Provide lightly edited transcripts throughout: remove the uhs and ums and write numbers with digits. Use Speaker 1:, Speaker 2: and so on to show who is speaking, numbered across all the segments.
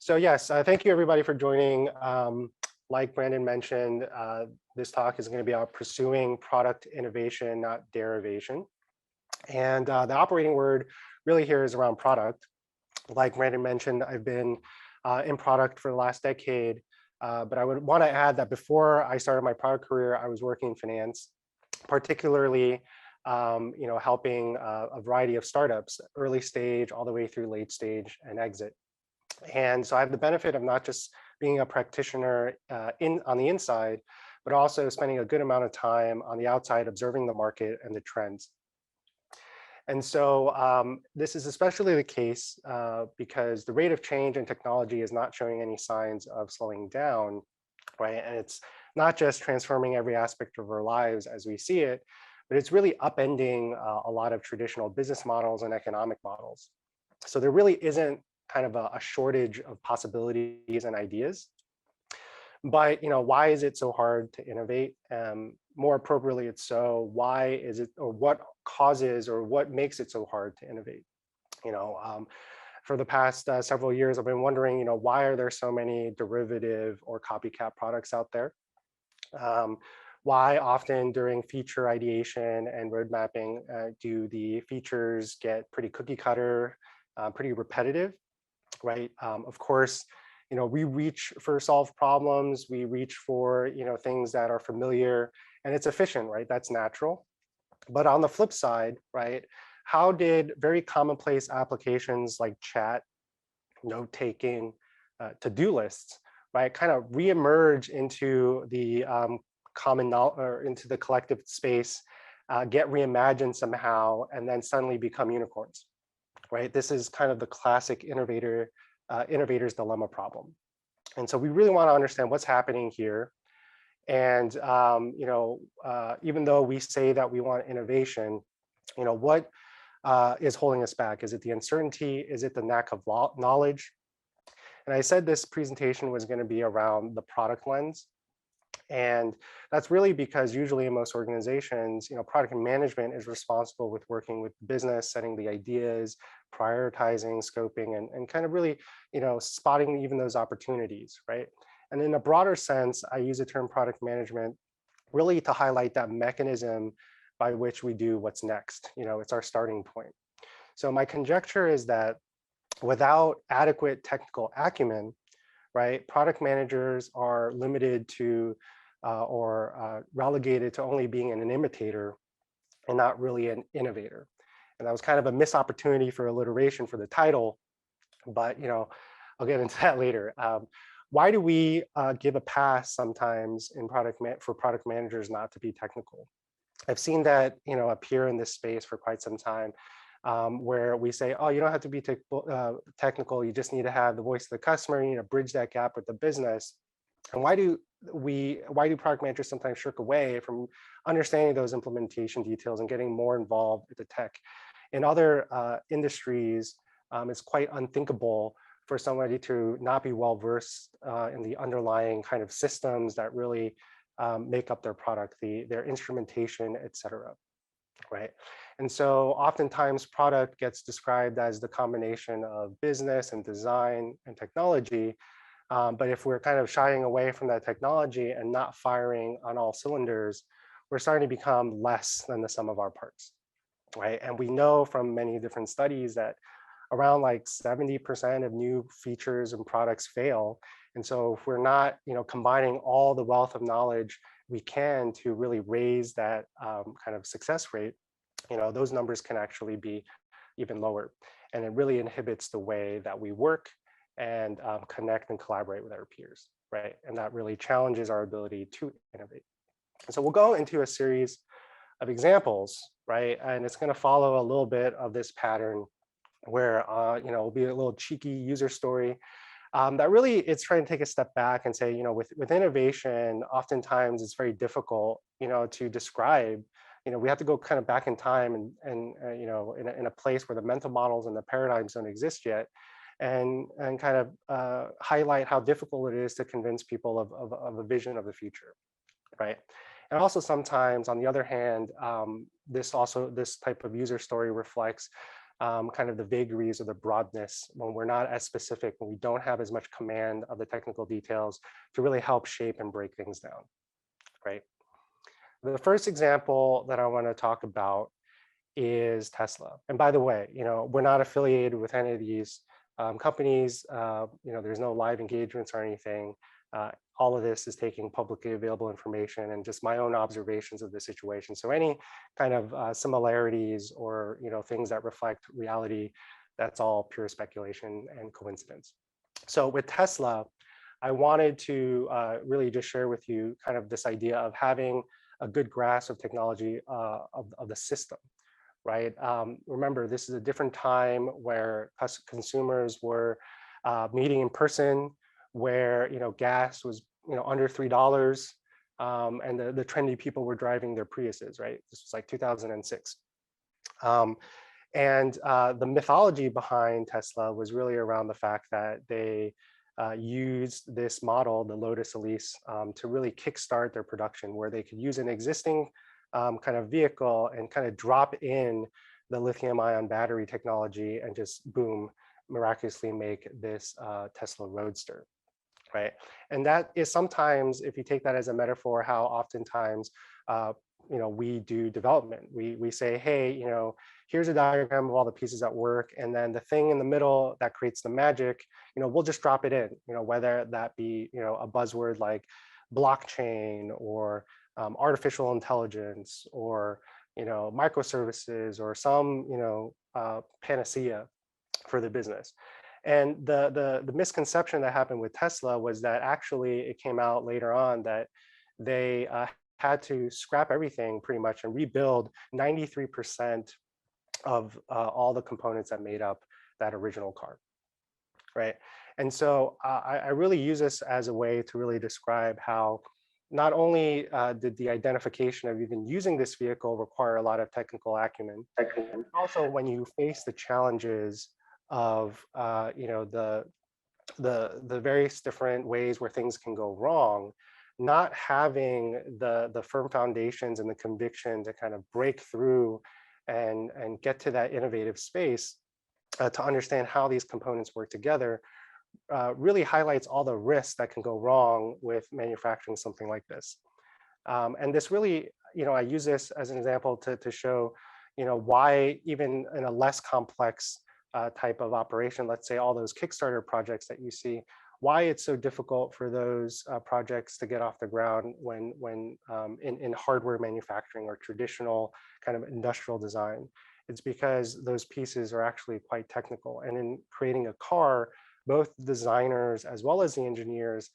Speaker 1: So yes, thank you everybody for joining. Like Brandon mentioned, this talk is going to be about pursuing product innovation, not derivation. And the operating word really here is around product. Like Brandon mentioned, I've been in product for the last decade, but I would want to add that before I started my product career, I was working in finance, particularly helping a variety of startups, early stage all the way through late stage and exit. And so I have the benefit of not just being a practitioner on the inside, but also spending a good amount of time on the outside observing the market and the trends. And so this is especially the case because the rate of change in technology is not showing any signs of slowing down, right? And it's not just transforming every aspect of our lives as we see it, but it's really upending a lot of traditional business models and economic models. So there really isn't kind of a shortage of possibilities and ideas. But why is it so hard to innovate? More appropriately, it's why is it, or what causes or what makes it so hard to innovate? For the past several years, I've been wondering, why are there so many derivative or copycat products out there? Why often during feature ideation and road mapping do the features get pretty cookie cutter, pretty repetitive? Right. Of course, we reach for solved problems. We reach for, things that are familiar and it's efficient, right? That's natural. But on the flip side, right, how did very commonplace applications like chat, note taking, to-do lists, right, kind of reemerge into the common knowledge or into the collective space, get reimagined somehow, and then suddenly become unicorns? Right? This is kind of the classic innovator's dilemma problem. And so we really want to understand what's happening here. And even though we say that we want innovation, what is holding us back? Is it the uncertainty? Is it the lack of knowledge? And I said this presentation was going to be around the product lens. And that's really because usually in most organizations, product management is responsible with working with business, setting the ideas, prioritizing, scoping, and kind of really, spotting even those opportunities, right? And in a broader sense, I use the term product management really to highlight that mechanism by which we do what's next. It's our starting point. So my conjecture is that without adequate technical acumen, right, product managers are limited to or relegated to only being an imitator and not really an innovator. And that was kind of a missed opportunity for alliteration for the title, but I'll get into that later. Why do we give a pass sometimes in for product managers not to be technical? I've seen that appear in this space for quite some time, where we say, oh, you don't have to be technical, you just need to have the voice of the customer, you need to bridge that gap with the business. And why do product managers sometimes shirk away from understanding those implementation details and getting more involved with the tech? In other industries, it's quite unthinkable for somebody to not be well versed in the underlying kind of systems that really make up their product, their instrumentation, et cetera, right? And so oftentimes product gets described as the combination of business and design and technology. But if we're kind of shying away from that technology and not firing on all cylinders, we're starting to become less than the sum of our parts, right? And we know from many different studies that around like 70% of new features and products fail. And so if we're not, combining all the wealth of knowledge we can to really raise that kind of success rate, those numbers can actually be even lower. And it really inhibits the way that we work and connect and collaborate with our peers, right? And that really challenges our ability to innovate. And so we'll go into a series of examples, right? And it's going to follow a little bit of this pattern where, it'll be a little cheeky user story that really it's trying to take a step back and say, with innovation, oftentimes it's very difficult, to describe. We have to go kind of back in time and in a place where the mental models and the paradigms don't exist yet, and kind of highlight how difficult it is to convince people of a vision of the future, right? And also sometimes, on the other hand, this type of user story reflects kind of the vagaries or the broadness when we're not as specific, when we don't have as much command of the technical details to really help shape and break things down, right? The first example that I want to talk about is Tesla. And by the way, we're not affiliated with any of these companies. There's no live engagements or anything. All of this is taking publicly available information and just my own observations of the situation. So any kind of similarities or things that reflect reality, that's all pure speculation and coincidence. So with Tesla, I wanted to really just share with you kind of this idea of having a good grasp of technology of the system, right? Remember, this is a different time where consumers were meeting in person, where gas was under $3, and the trendy people were driving their Priuses, right? This was like 2006. The mythology behind Tesla was really around the fact that they used this model, the Lotus Elise, to really kickstart their production, where they could use an existing kind of vehicle and kind of drop in the lithium-ion battery technology and just boom, miraculously make this Tesla Roadster, right? And that is sometimes, if you take that as a metaphor, how oftentimes we do development. We say, hey, here's a diagram of all the pieces that work, and then the thing in the middle that creates the magic, we'll just drop it in, whether that be a buzzword like blockchain or artificial intelligence or microservices or some panacea for the business. And the misconception that happened with Tesla was that actually it came out later on that they had to scrap everything pretty much and rebuild 93% of all the components that made up that original car, right? And so I really use this as a way to really describe how not only did the identification of even using this vehicle require a lot of technical acumen, also when you face the challenges of the various different ways where things can go wrong, not having the firm foundations and the conviction to kind of break through and get to that innovative space to understand how these components work together really highlights all the risks that can go wrong with manufacturing something like this. And this really, I use this as an example to show, why even in a less complex type of operation, let's say all those Kickstarter projects that you see, why it's so difficult for those projects to get off the ground when in hardware manufacturing or traditional kind of industrial design. It's because those pieces are actually quite technical. And in creating a car, both designers as well as the engineers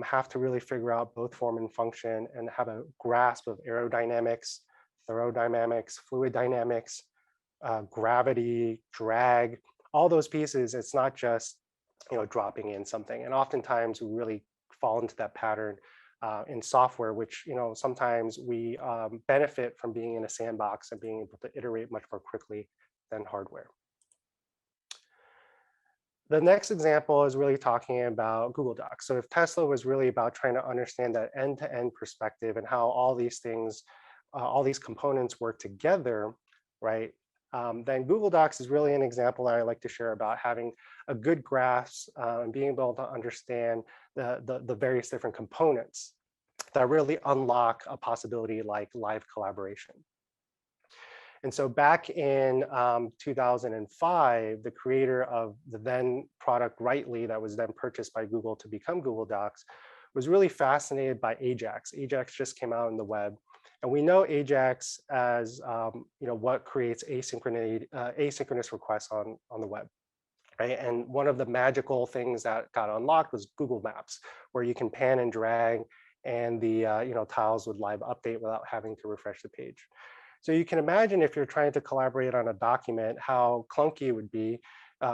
Speaker 1: have to really figure out both form and function and have a grasp of aerodynamics, thermodynamics, fluid dynamics, gravity, drag, all those pieces. It's not just dropping in something. And oftentimes we really fall into that pattern in software, which sometimes we benefit from being in a sandbox and being able to iterate much more quickly than hardware. The next example is really talking about Google Docs. So if Tesla was really about trying to understand that end-to-end perspective and how all these things, all these components work together, right? Then Google Docs is really an example that I like to share about having a good grasp and being able to understand the various different components that really unlock a possibility like live collaboration. And so back in 2005, the creator of the then product Writely that was then purchased by Google to become Google Docs was really fascinated by Ajax. Ajax just came out on the web. And we know Ajax as what creates asynchronous requests on the web, right? And one of the magical things that got unlocked was Google Maps, where you can pan and drag and the tiles would live update without having to refresh the page. So you can imagine if you're trying to collaborate on a document, how clunky it would be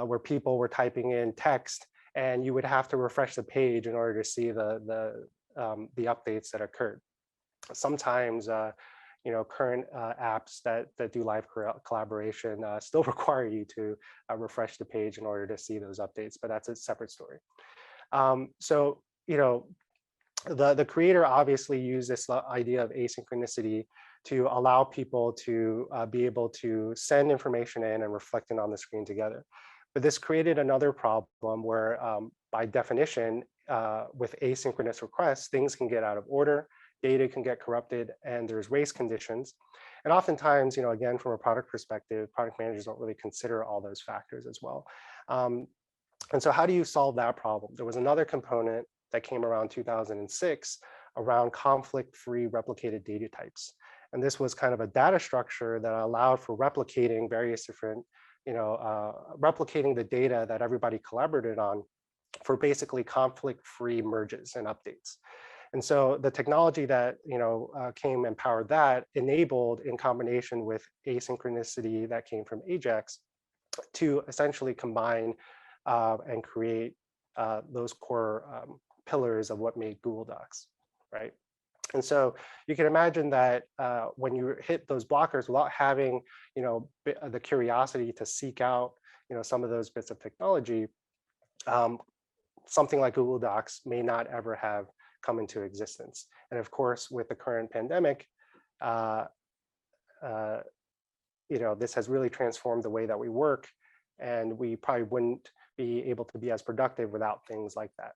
Speaker 1: where people were typing in text and you would have to refresh the page in order to see the updates that occurred. Sometimes current apps that do live collaboration still require you to refresh the page in order to see those updates, but that's a separate story. The creator obviously used this idea of asynchronicity to allow people to be able to send information in and reflect it on the screen together. But this created another problem where, by definition, with asynchronous requests, things can get out of order, data can get corrupted, and there's race conditions. And oftentimes, again, from a product perspective, product managers don't really consider all those factors as well. And so how do you solve that problem? There was another component that came around 2006 around conflict-free replicated data types. And this was kind of a data structure that allowed for replicating various different, replicating the data that everybody collaborated on for basically conflict-free merges and updates. And so the technology that came and powered that enabled, in combination with asynchronicity that came from Ajax, to essentially combine and create those core pillars of what made Google Docs, right? And so you can imagine that when you hit those blockers without having, the curiosity to seek out, some of those bits of technology, something like Google Docs may not ever have come into existence. And of course, with the current pandemic, this has really transformed the way that we work, and we probably wouldn't be able to be as productive without things like that.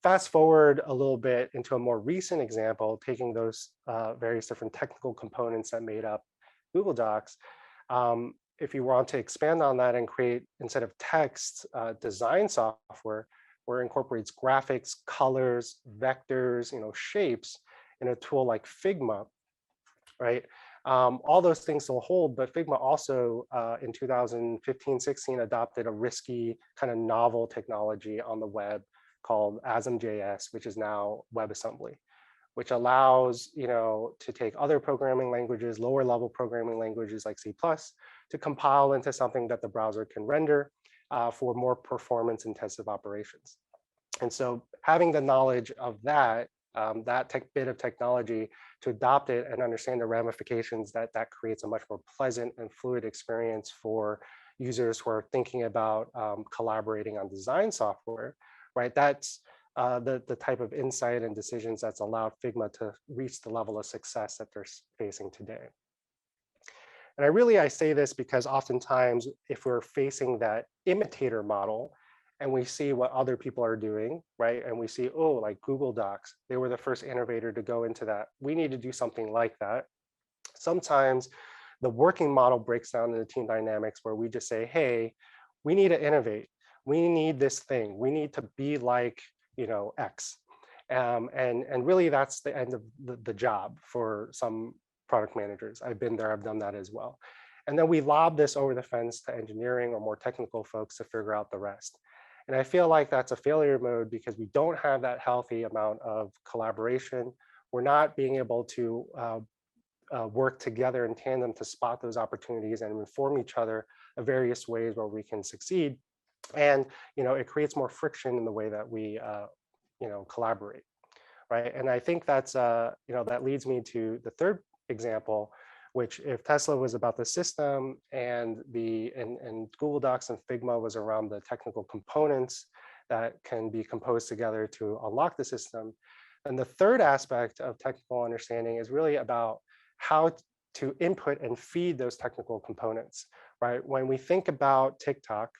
Speaker 1: Fast forward a little bit into a more recent example, taking those various different technical components that made up Google Docs. If you want to expand on that and create, instead of text, design software, where it incorporates graphics, colors, vectors, shapes in a tool like Figma, right? All those things still hold, but Figma also in 2015-16 adopted a risky kind of novel technology on the web called ASM.js, which is now WebAssembly, which allows to take other programming languages, lower level programming languages like C+, to compile into something that the browser can render for more performance intensive operations. And so having the knowledge of that, bit of technology, to adopt it and understand the ramifications that creates a much more pleasant and fluid experience for users who are thinking about collaborating on design software, right? That's the type of insight and decisions that's allowed Figma to reach the level of success that they're facing today. And I say this because oftentimes, if we're facing that imitator model and we see what other people are doing, right? And we see, oh, like Google Docs, they were the first innovator to go into that. We need to do something like that. Sometimes the working model breaks down into team dynamics where we just say, hey, we need to innovate. We need this thing. We need to be like, X. And really that's the end of the job for some product managers. I've been there, I've done that as well. And then we lob this over the fence to engineering or more technical folks to figure out the rest. And I feel like that's a failure mode because we don't have that healthy amount of collaboration. We're not being able to work together in tandem to spot those opportunities and inform each other of various ways where we can succeed. And it creates more friction in the way that we collaborate, right? And I think that's that leads me to the third example, which, if Tesla was about the system and Google Docs and Figma was around the technical components that can be composed together to unlock the system, and the third aspect of technical understanding is really about how to input and feed those technical components, right? When we think about TikTok,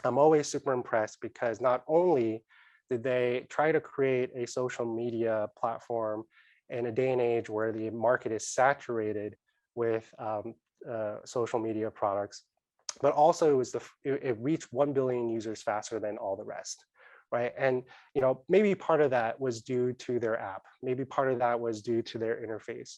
Speaker 1: I'm always super impressed because not only did they try to create a social media platform in a day and age where the market is saturated with social media products, but also it reached 1 billion users faster than all the rest, right? And maybe part of that was due to their app, maybe part of that was due to their interface,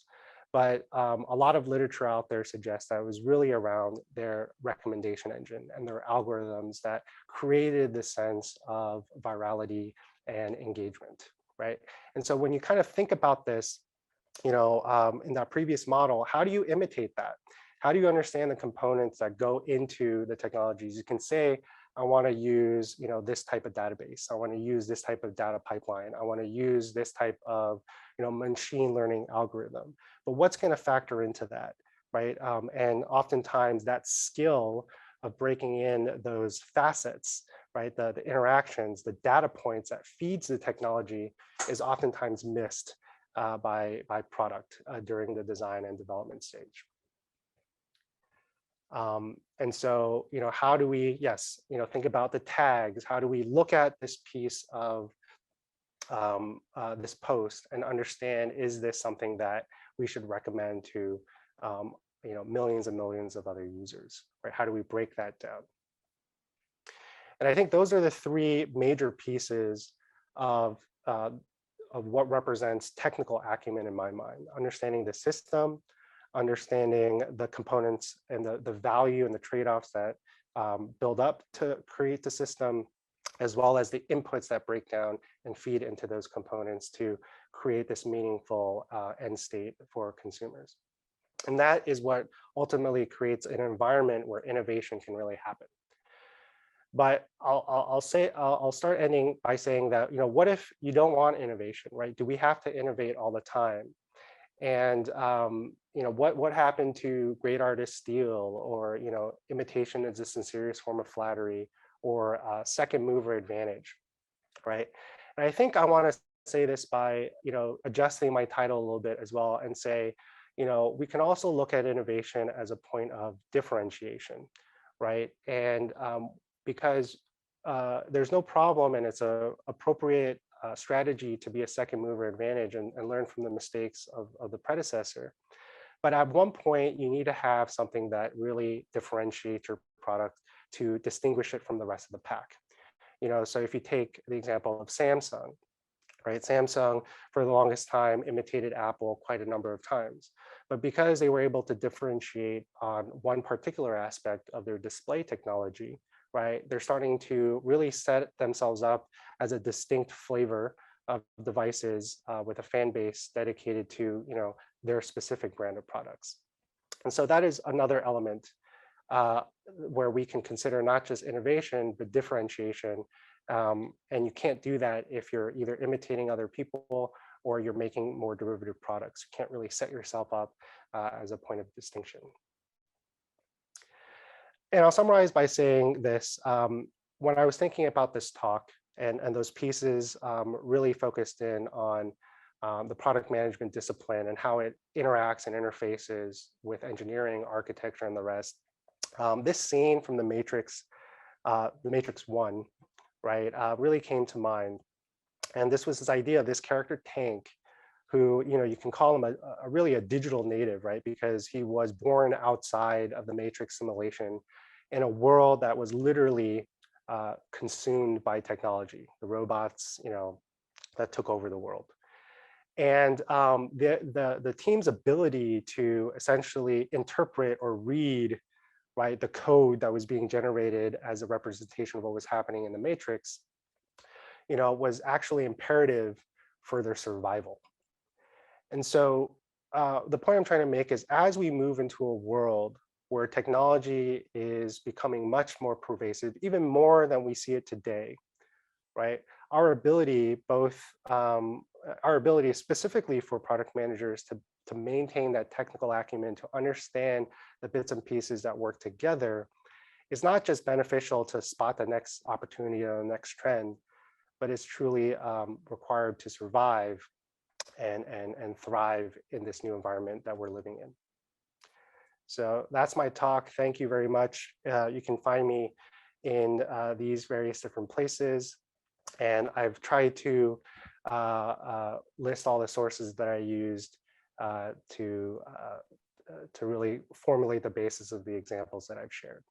Speaker 1: but a lot of literature out there suggests that it was really around their recommendation engine and their algorithms that created the sense of virality and engagement, right? And so when you kind of think about this, in that previous model, how do you imitate that? How do you understand the components that go into the technologies? You can say, I want to use, this type of database. I want to use this type of data pipeline. I want to use this type of, machine learning algorithm. But what's going to factor into that, right? And oftentimes that skill of breaking in those facets, right? The interactions, the data points that feeds the technology is oftentimes missed by product during the design and development stage. And so, how do we, yes, think about the tags. How do we look at this piece of this post and understand, is this something that we should recommend to millions and millions of other users, right? How do we break that down? And I think those are the three major pieces of what represents technical acumen in my mind: understanding the system, understanding the components and the value and the trade-offs that build up to create the system, as well as the inputs that break down and feed into those components to create this meaningful end state for consumers. And that is what ultimately creates an environment where innovation can really happen. But I'll start ending by saying that, what if you don't want innovation, right? Do we have to innovate all the time? And what happened to great artist steal, or imitation is a sincerest form of flattery, or second mover advantage, right? And I think I want to say this by adjusting my title a little bit as well, and say, we can also look at innovation as a point of differentiation, right? And because there's no problem, and it's a appropriate strategy to be a second mover advantage and learn from the mistakes of the predecessor. But at one point, you need to have something that really differentiates your product to distinguish it from the rest of the pack. So if you take the example of Samsung, right? Samsung, for the longest time, imitated Apple quite a number of times. But because they were able to differentiate on one particular aspect of their display technology, right, they're starting to really set themselves up as a distinct flavor of devices with a fan base dedicated to their specific brand of products. And so that is another element where we can consider not just innovation, but differentiation. And you can't do that if you're either imitating other people or you're making more derivative products. You can't really set yourself up as a point of distinction. And I'll summarize by saying this. When I was thinking about this talk, and those pieces really focused in on the product management discipline and how it interacts and interfaces with engineering, architecture, and the rest. This scene from the Matrix 1, right, really came to mind. And this was this idea of this character Tank, who, you can call him really a digital native, right? Because he was born outside of the Matrix simulation in a world that was literally consumed by technology, the robots, that took over the world. And the team's ability to essentially interpret or read, right, the code that was being generated as a representation of what was happening in the Matrix, was actually imperative for their survival. And so the point I'm trying to make is, as we move into a world where technology is becoming much more pervasive, even more than we see it today, right? Our ability, specifically for product managers to maintain that technical acumen, to understand the bits and pieces that work together, is not just beneficial to spot the next opportunity or the next trend, but it's truly required to survive and thrive in this new environment that we're living in. So that's my talk. Thank you very much. You can find me in these various different places. And I've tried to list all the sources that I used to really formulate the basis of the examples that I've shared.